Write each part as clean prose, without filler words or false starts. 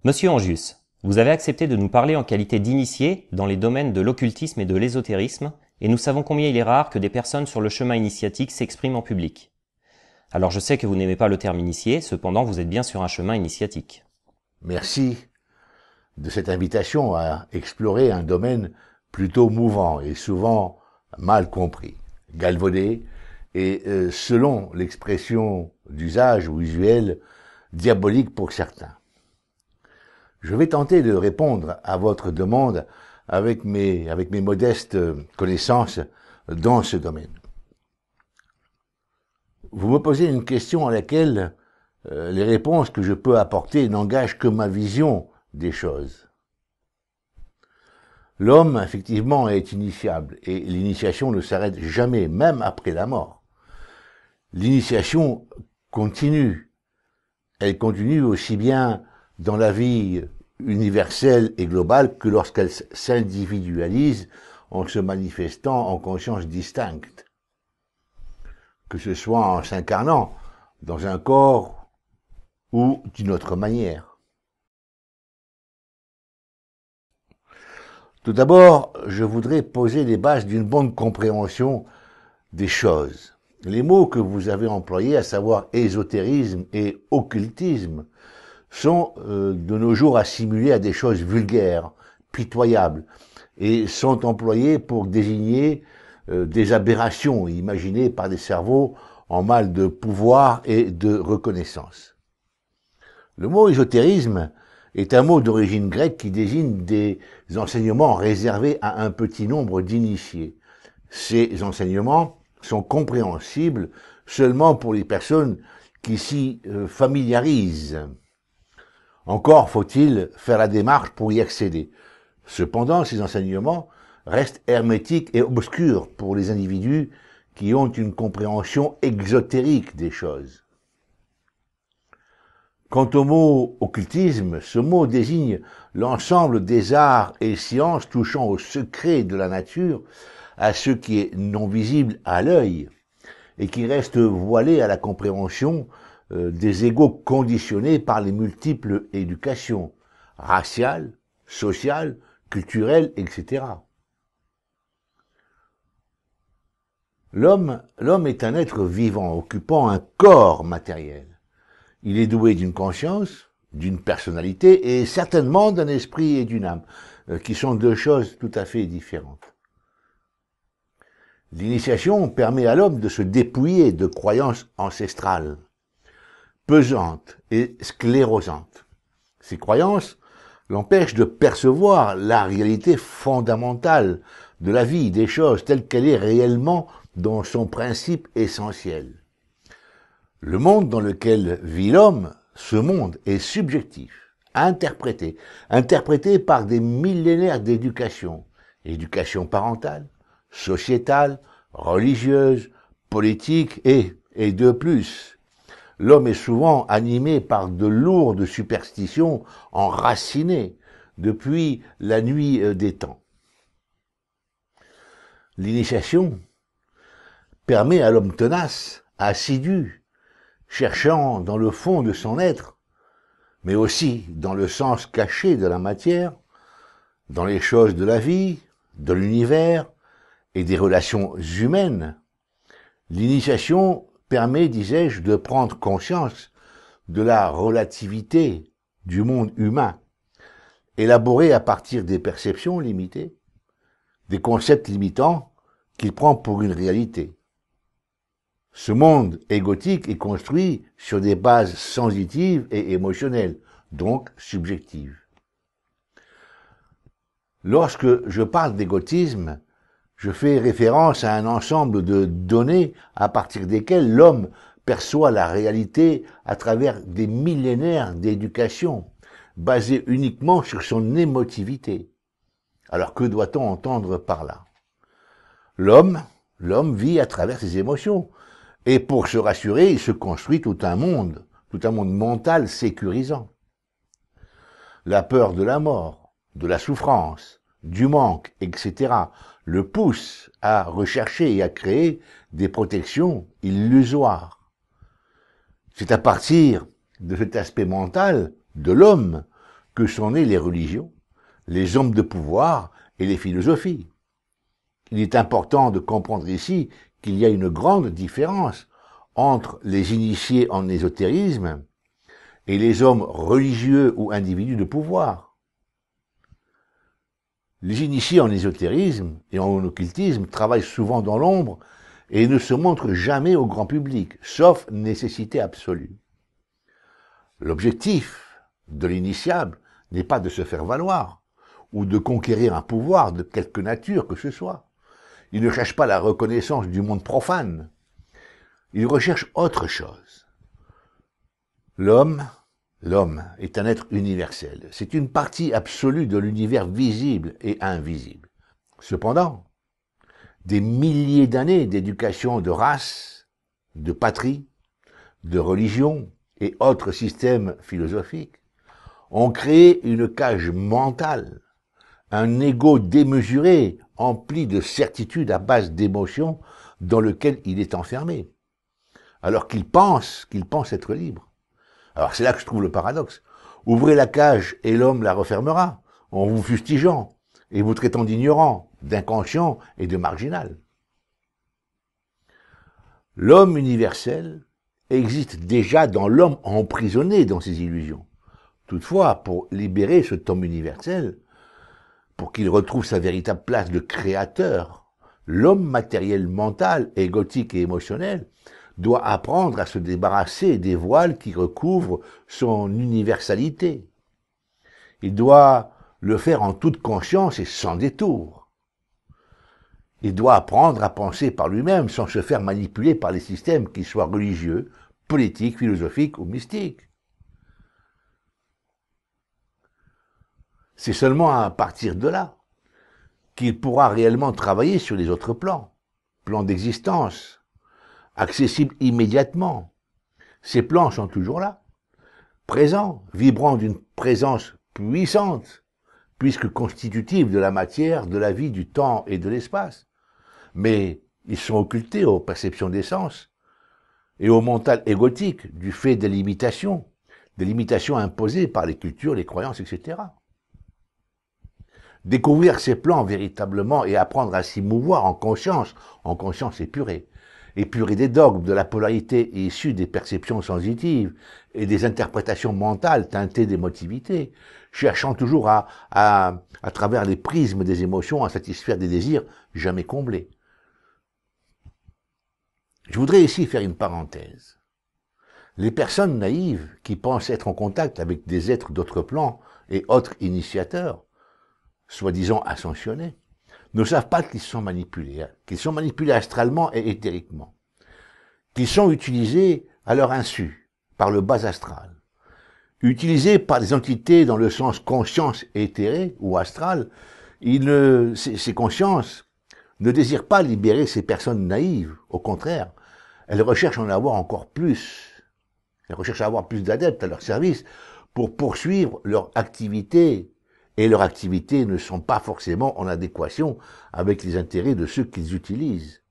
Monsieur Angius, vous avez accepté de nous parler en qualité d'initié dans les domaines de l'occultisme et de l'ésotérisme, et nous savons combien il est rare que des personnes sur le chemin initiatique s'expriment en public. Alors je sais que vous n'aimez pas le terme initié, cependant vous êtes bien sur un chemin initiatique. Merci de cette invitation à explorer un domaine plutôt mouvant et souvent mal compris, galvaudé et, selon l'expression d'usage ou usuelle, diabolique pour certains. Je vais tenter de répondre à votre demande avec mes modestes connaissances dans ce domaine. Vous me posez une question à laquelle les réponses que je peux apporter n'engagent que ma vision des choses. L'homme, effectivement, est initiable, et l'initiation ne s'arrête jamais, même après la mort. L'initiation continue. Elle continue aussi bien dans la vie universelle et globale que lorsqu'elle s'individualise en se manifestant en conscience distincte. Que ce soit en s'incarnant dans un corps ou d'une autre manière. Tout d'abord, je voudrais poser les bases d'une bonne compréhension des choses. Les mots que vous avez employés, à savoir ésotérisme et occultisme, sont de nos jours assimilés à des choses vulgaires, pitoyables, et sont employés pour désigner des aberrations imaginées par des cerveaux en mal de pouvoir et de reconnaissance. Le mot ésotérisme est un mot d'origine grecque qui désigne des enseignements réservés à un petit nombre d'initiés. Ces enseignements sont compréhensibles seulement pour les personnes qui s'y familiarisent. Encore faut-il faire la démarche pour y accéder. Cependant, ces enseignements restent hermétiques et obscurs pour les individus qui ont une compréhension exotérique des choses. Quant au mot occultisme, ce mot désigne l'ensemble des arts et sciences touchant au secret de la nature, à ce qui est non visible à l'œil et qui reste voilé à la compréhension des égos conditionnés par les multiples éducations raciales, sociales, culturelles, etc. L'homme est un être vivant occupant un corps matériel. Il est doué d'une conscience, d'une personnalité et certainement d'un esprit et d'une âme, qui sont deux choses tout à fait différentes. L'initiation permet à l'homme de se dépouiller de croyances ancestrales, pesantes et sclérosantes. Ces croyances l'empêchent de percevoir la réalité fondamentale de la vie, des choses telles qu'elle est réellement dans son principe essentiel. Le monde dans lequel vit l'homme, ce monde est subjectif, interprété par des millénaires d'éducation, éducation parentale, sociétale, religieuse, politique et de plus. L'homme est souvent animé par de lourdes superstitions enracinées depuis la nuit des temps. L'initiation permet à l'homme tenace, assidu, cherchant dans le fond de son être, mais aussi dans le sens caché de la matière, dans les choses de la vie, de l'univers et des relations humaines. L'initiation permet, disais-je, de prendre conscience de la relativité du monde humain, élaboré à partir des perceptions limitées, des concepts limitants qu'il prend pour une réalité. Ce monde égotique est construit sur des bases sensitives et émotionnelles, donc subjectives. Lorsque je parle d'égotisme, je fais référence à un ensemble de données à partir desquelles l'homme perçoit la réalité à travers des millénaires d'éducation, basée uniquement sur son émotivité. Alors que doit-on entendre par là? L'homme vit à travers ses émotions. Et pour se rassurer, il se construit tout un monde mental sécurisant. La peur de la mort, de la souffrance, du manque, etc. le pousse à rechercher et à créer des protections illusoires. C'est à partir de cet aspect mental de l'homme que sont nées les religions, les hommes de pouvoir et les philosophies. Il est important de comprendre ici qu'il y a une grande différence entre les initiés en ésotérisme et les hommes religieux ou individus de pouvoir. Les initiés en ésotérisme et en occultisme travaillent souvent dans l'ombre et ne se montrent jamais au grand public, sauf nécessité absolue. L'objectif de l'initiable n'est pas de se faire valoir ou de conquérir un pouvoir de quelque nature que ce soit. Il ne cherche pas la reconnaissance du monde profane. Il recherche autre chose. L'homme est un être universel. C'est une partie absolue de l'univers visible et invisible. Cependant, des milliers d'années d'éducation de race, de patrie, de religion et autres systèmes philosophiques ont créé une cage mentale, un ego démesuré, empli de certitudes à base d'émotions dans lequel il est enfermé, alors qu'il pense être libre. Alors c'est là que je trouve le paradoxe. Ouvrez la cage et l'homme la refermera, en vous fustigeant et vous traitant d'ignorant, d'inconscient et de marginal. L'homme universel existe déjà dans l'homme emprisonné dans ses illusions. Toutefois, pour libérer cet homme universel, pour qu'il retrouve sa véritable place de créateur, l'homme matériel, mental, égotique et émotionnel doit apprendre à se débarrasser des voiles qui recouvrent son universalité. Il doit le faire en toute conscience et sans détour. Il doit apprendre à penser par lui-même sans se faire manipuler par les systèmes, qu'ils soient religieux, politiques, philosophiques ou mystiques. C'est seulement à partir de là qu'il pourra réellement travailler sur les autres plans d'existence, accessibles immédiatement. Ces plans sont toujours là, présents, vibrant d'une présence puissante, puisque constitutive de la matière, de la vie, du temps et de l'espace. Mais ils sont occultés aux perceptions des sens et au mental égotique du fait des limitations imposées par les cultures, les croyances, etc. Découvrir ces plans véritablement et apprendre à s'y mouvoir en conscience épurée des dogmes, de la polarité issue des perceptions sensitives et des interprétations mentales teintées d'émotivité, cherchant toujours à travers les prismes des émotions à satisfaire des désirs jamais comblés. Je voudrais ici faire une parenthèse. Les personnes naïves qui pensent être en contact avec des êtres d'autres plans et autres initiateurs, soi-disant ascensionnés, ne savent pas qu'ils sont manipulés astralement et éthériquement, qu'ils sont utilisés à leur insu, par le bas astral, utilisés par des entités dans le sens conscience éthérée ou astrale. Ces consciences ne désirent pas libérer ces personnes naïves, au contraire, elles recherchent à en avoir encore plus. Elles recherchent à avoir plus d'adeptes à leur service pour poursuivre leur activité. Et leurs activités ne sont pas forcément en adéquation avec les intérêts de ceux qu'ils utilisent.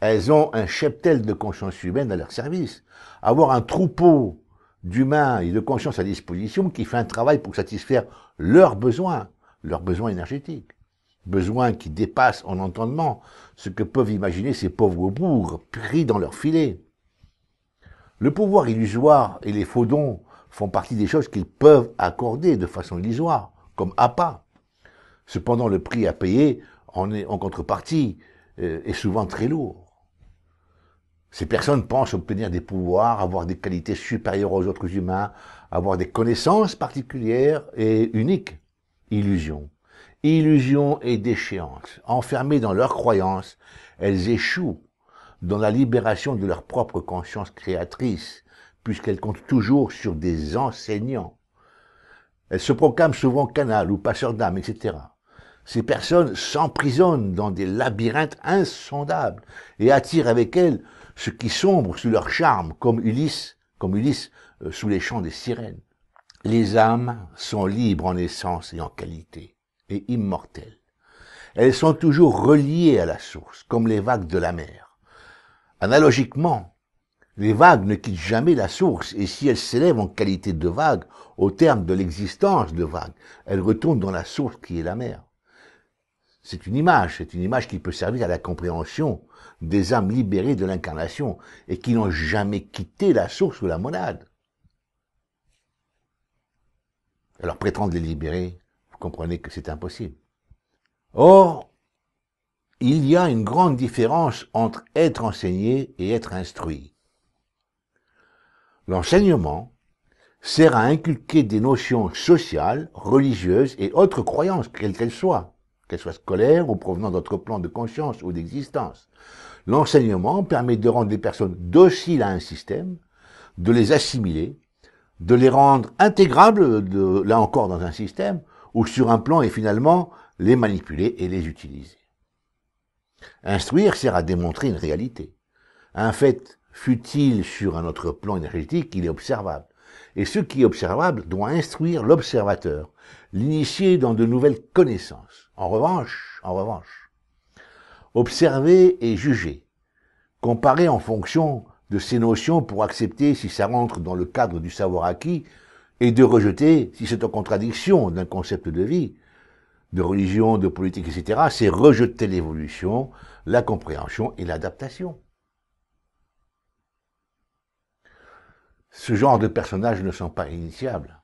Elles ont un cheptel de conscience humaine à leur service. Avoir un troupeau d'humains et de conscience à disposition qui fait un travail pour satisfaire leurs besoins énergétiques. Besoins qui dépassent en entendement ce que peuvent imaginer ces pauvres bougres pris dans leur filet. Le pouvoir illusoire et les faux dons font partie des choses qu'ils peuvent accorder de façon illusoire, comme appât. Cependant, le prix à payer en contrepartie est souvent très lourd. Ces personnes pensent obtenir des pouvoirs, avoir des qualités supérieures aux autres humains, avoir des connaissances particulières et uniques. Illusion et déchéance. Enfermées dans leurs croyances, elles échouent dans la libération de leur propre conscience créatrice, puisqu'elles comptent toujours sur des enseignants. Elles se proclament souvent canals ou passeurs d'âmes, etc. Ces personnes s'emprisonnent dans des labyrinthes insondables et attirent avec elles ce qui sombre sous leur charme, comme Ulysse sous les chants des sirènes. Les âmes sont libres en essence et en qualité, et immortelles. Elles sont toujours reliées à la source, comme les vagues de la mer. Analogiquement, Les vagues ne quittent jamais la source, et si elles s'élèvent en qualité de vagues, au terme de l'existence de vagues, elles retournent dans la source qui est la mer. C'est une image qui peut servir à la compréhension des âmes libérées de l'incarnation et qui n'ont jamais quitté la source ou la monade. Alors prétendre les libérer, vous comprenez que c'est impossible. Or, il y a une grande différence entre être enseigné et être instruit. L'enseignement sert à inculquer des notions sociales, religieuses et autres croyances, quelles qu'elles soient scolaires ou provenant d'autres plans de conscience ou d'existence. L'enseignement permet de rendre les personnes dociles à un système, de les assimiler, de les rendre intégrables, là encore dans un système, ou sur un plan et finalement les manipuler et les utiliser. Instruire sert à démontrer une réalité. Un fait fut-il sur un autre plan énergétique, il est observable. Et ce qui est observable doit instruire l'observateur, l'initier dans de nouvelles connaissances. En revanche, observer et juger, comparer en fonction de ces notions pour accepter si ça rentre dans le cadre du savoir acquis et de rejeter si c'est en contradiction d'un concept de vie, de religion, de politique, etc. C'est rejeter l'évolution, la compréhension et l'adaptation. Ce genre de personnages ne sont pas initiables,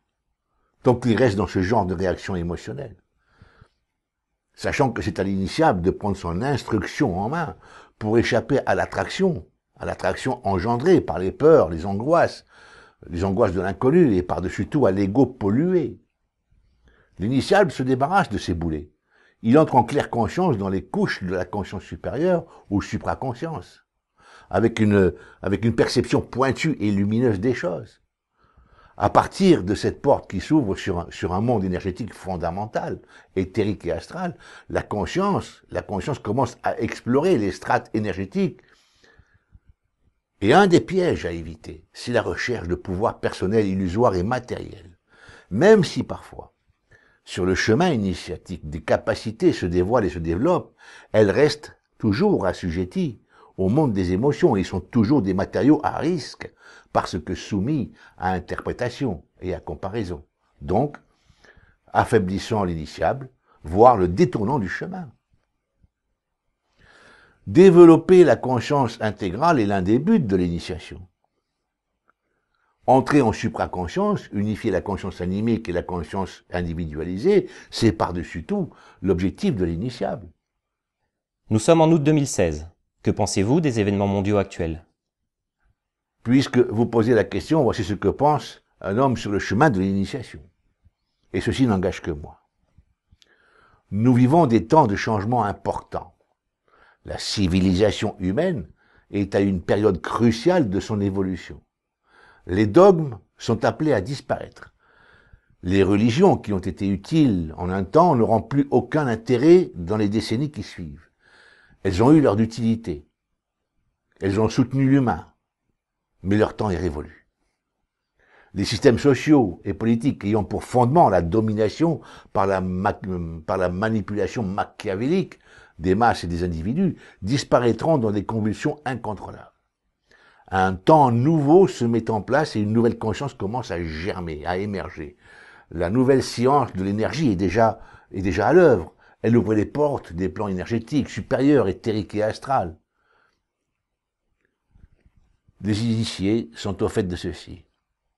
tant qu'ils restent dans ce genre de réaction émotionnelle. Sachant que c'est à l'initiable de prendre son instruction en main pour échapper à l'attraction engendrée par les peurs, les angoisses de l'inconnu et par-dessus tout à l'ego pollué. L'initiable se débarrasse de ces boulets. Il entre en claire conscience dans les couches de la conscience supérieure ou supraconscience, avec une perception pointue et lumineuse des choses. À partir de cette porte qui s'ouvre sur un monde énergétique fondamental, éthérique et astral, la conscience commence à explorer les strates énergétiques. Et un des pièges à éviter, c'est la recherche de pouvoir personnel illusoire et matériel. Même si parfois, sur le chemin initiatique, des capacités se dévoilent et se développent, elles restent toujours assujetties au monde des émotions et sont toujours des matériaux à risque, parce que soumis à interprétation et à comparaison. Donc, affaiblissant l'initiable, voire le détournant du chemin. Développer la conscience intégrale est l'un des buts de l'initiation. Entrer en supraconscience, unifier la conscience animique et la conscience individualisée, c'est par-dessus tout l'objectif de l'initiable. Nous sommes en août 2016. Que pensez-vous des événements mondiaux actuels ? Puisque vous posez la question, voici ce que pense un homme sur le chemin de l'initiation. Et ceci n'engage que moi. Nous vivons des temps de changement importants. La civilisation humaine est à une période cruciale de son évolution. Les dogmes sont appelés à disparaître. Les religions qui ont été utiles en un temps n'auront plus aucun intérêt dans les décennies qui suivent. Elles ont eu leur utilité. Elles ont soutenu l'humain. Mais leur temps est révolu. Les systèmes sociaux et politiques ayant pour fondement la domination par la manipulation machiavélique des masses et des individus disparaîtront dans des convulsions incontrôlables. Un temps nouveau se met en place et une nouvelle conscience commence à germer, à émerger. La nouvelle science de l'énergie est déjà à l'œuvre. Elle ouvre les portes des plans énergétiques supérieurs, éthériques et astrales. Les initiés sont au fait de ceci.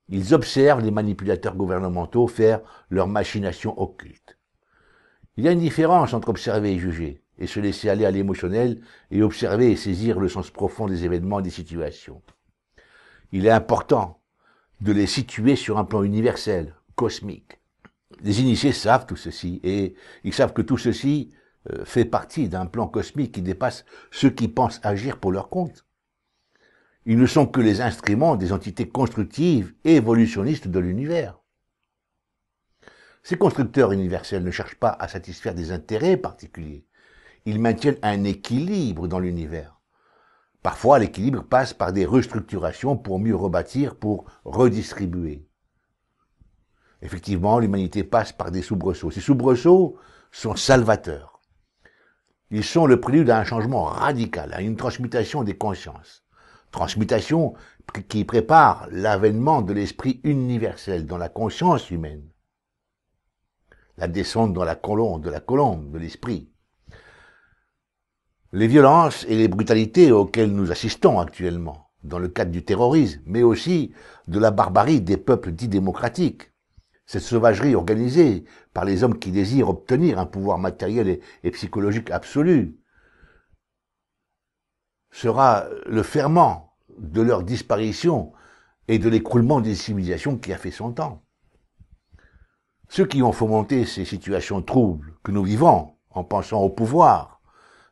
Ils observent les manipulateurs gouvernementaux faire leurs machinations occultes. Il y a une différence entre observer et juger, et se laisser aller à l'émotionnel, et observer et saisir le sens profond des événements et des situations. Il est important de les situer sur un plan universel, cosmique. Les initiés savent tout ceci, et ils savent que tout ceci fait partie d'un plan cosmique qui dépasse ceux qui pensent agir pour leur compte. Ils ne sont que les instruments des entités constructives et évolutionnistes de l'univers. Ces constructeurs universels ne cherchent pas à satisfaire des intérêts particuliers. Ils maintiennent un équilibre dans l'univers. Parfois, l'équilibre passe par des restructurations pour mieux rebâtir, pour redistribuer. Effectivement, l'humanité passe par des soubresauts. Ces soubresauts sont salvateurs. Ils sont le prélude à un changement radical, à une transmutation des consciences. Transmutation qui prépare l'avènement de l'esprit universel dans la conscience humaine. La descente dans la colombe de l'esprit. Les violences et les brutalités auxquelles nous assistons actuellement, dans le cadre du terrorisme, mais aussi de la barbarie des peuples dits démocratiques. Cette sauvagerie organisée par les hommes qui désirent obtenir un pouvoir matériel et psychologique absolu sera le ferment de leur disparition et de l'écroulement des civilisations qui a fait son temps. Ceux qui ont fomenté ces situations troubles que nous vivons en pensant au pouvoir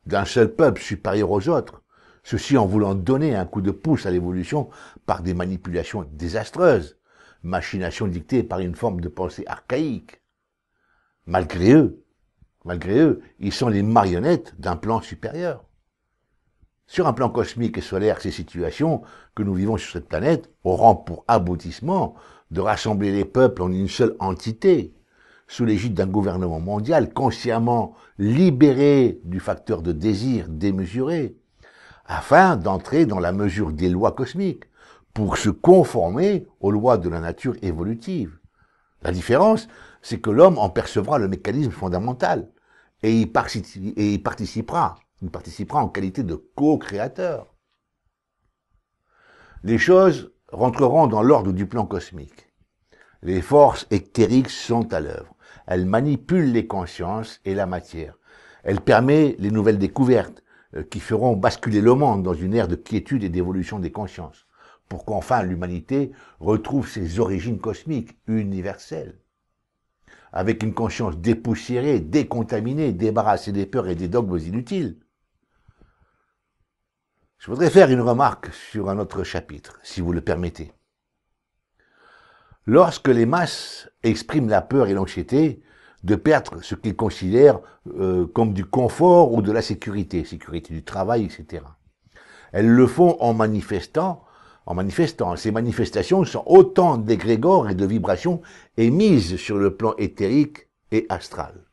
d'un seul peuple supérieur aux autres, ceci en voulant donner un coup de pouce à l'évolution par des manipulations désastreuses, machinations dictées par une forme de pensée archaïque. Malgré eux, ils sont les marionnettes d'un plan supérieur. Sur un plan cosmique et solaire, ces situations que nous vivons sur cette planète auront pour aboutissement de rassembler les peuples en une seule entité, sous l'égide d'un gouvernement mondial consciemment libéré du facteur de désir démesuré, afin d'entrer dans la mesure des lois cosmiques, pour se conformer aux lois de la nature évolutive. La différence, c'est que l'homme en percevra le mécanisme fondamental, et y participera. Il participera en qualité de co-créateur. Les choses rentreront dans l'ordre du plan cosmique. Les forces éthériques sont à l'œuvre. Elles manipulent les consciences et la matière. Elles permettent les nouvelles découvertes qui feront basculer le monde dans une ère de quiétude et d'évolution des consciences, pour qu'enfin l'humanité retrouve ses origines cosmiques, universelles. Avec une conscience dépoussiérée, décontaminée, débarrassée des peurs et des dogmes inutiles. Je voudrais faire une remarque sur un autre chapitre, si vous le permettez. Lorsque les masses expriment la peur et l'anxiété de perdre ce qu'ils considèrent comme du confort ou de la sécurité du travail, etc. Elles le font en manifestant. Ces manifestations sont autant d'égrégores et de vibrations émises sur le plan éthérique et astral.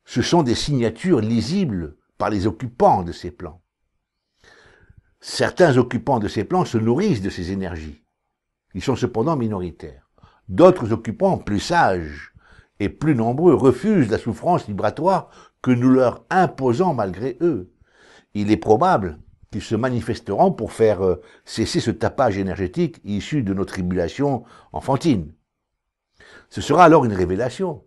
Ce sont des signatures lisibles par les occupants de ces plans. Certains occupants de ces plans se nourrissent de ces énergies. Ils sont cependant minoritaires. D'autres occupants, plus sages et plus nombreux, refusent la souffrance vibratoire que nous leur imposons malgré eux. Il est probable qu'ils se manifesteront pour faire cesser ce tapage énergétique issu de nos tribulations enfantines. Ce sera alors une révélation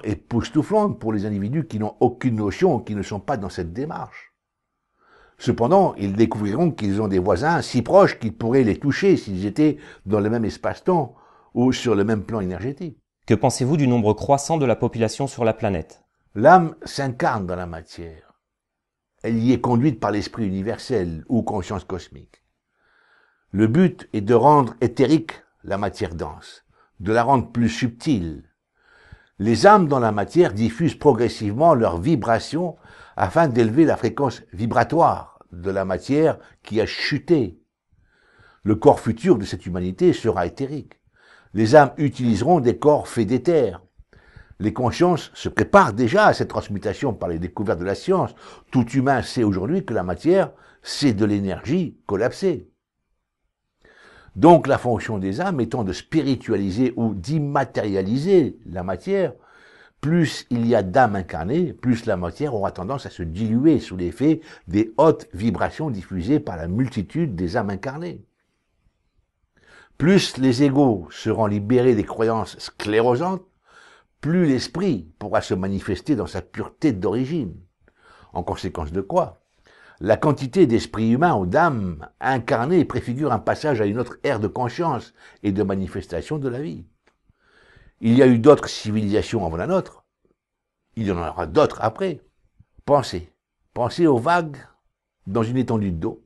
époustouflante pour les individus qui n'ont aucune notion, qui ne sont pas dans cette démarche. Cependant, ils découvriront qu'ils ont des voisins si proches qu'ils pourraient les toucher s'ils étaient dans le même espace-temps ou sur le même plan énergétique. Que pensez-vous du nombre croissant de la population sur la planète? L'âme s'incarne dans la matière. Elle y est conduite par l'esprit universel ou conscience cosmique. Le but est de rendre éthérique la matière dense, de la rendre plus subtile. Les âmes dans la matière diffusent progressivement leurs vibrations afin d'élever la fréquence vibratoire de la matière qui a chuté. Le corps futur de cette humanité sera éthérique. Les âmes utiliseront des corps faits d'éther. Les consciences se préparent déjà à cette transmutation par les découvertes de la science. Tout humain sait aujourd'hui que la matière, c'est de l'énergie collapsée. Donc la fonction des âmes étant de spiritualiser ou d'immatérialiser la matière, plus il y a d'âmes incarnées, plus la matière aura tendance à se diluer sous l'effet des hautes vibrations diffusées par la multitude des âmes incarnées. Plus les égos seront libérés des croyances sclérosantes, plus l'esprit pourra se manifester dans sa pureté d'origine. En conséquence de quoi, la quantité d'esprits humains ou d'âmes incarnées préfigure un passage à une autre ère de conscience et de manifestation de la vie. Il y a eu d'autres civilisations avant la nôtre. Il y en aura d'autres après. Pensez aux vagues dans une étendue d'eau.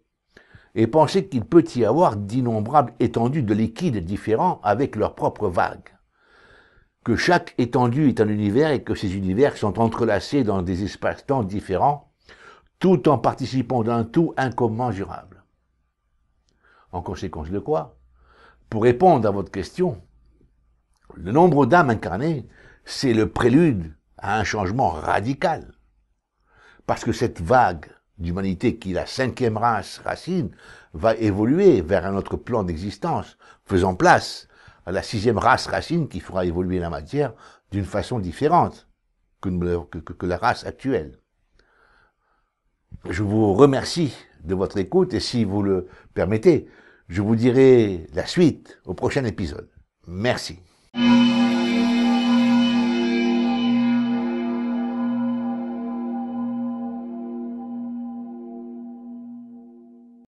Et pensez qu'il peut y avoir d'innombrables étendues de liquides différents avec leurs propres vagues. Que chaque étendue est un univers et que ces univers sont entrelacés dans des espaces-temps différents, tout en participant d'un tout incommensurable. En conséquence de quoi, pour répondre à votre question, le nombre d'âmes incarnées, c'est le prélude à un changement radical. Parce que cette vague d'humanité qui est la cinquième race racine, va évoluer vers un autre plan d'existence, faisant place à la sixième race racine qui fera évoluer la matière d'une façon différente que la race actuelle. Je vous remercie de votre écoute et si vous le permettez, je vous dirai la suite au prochain épisode. Merci.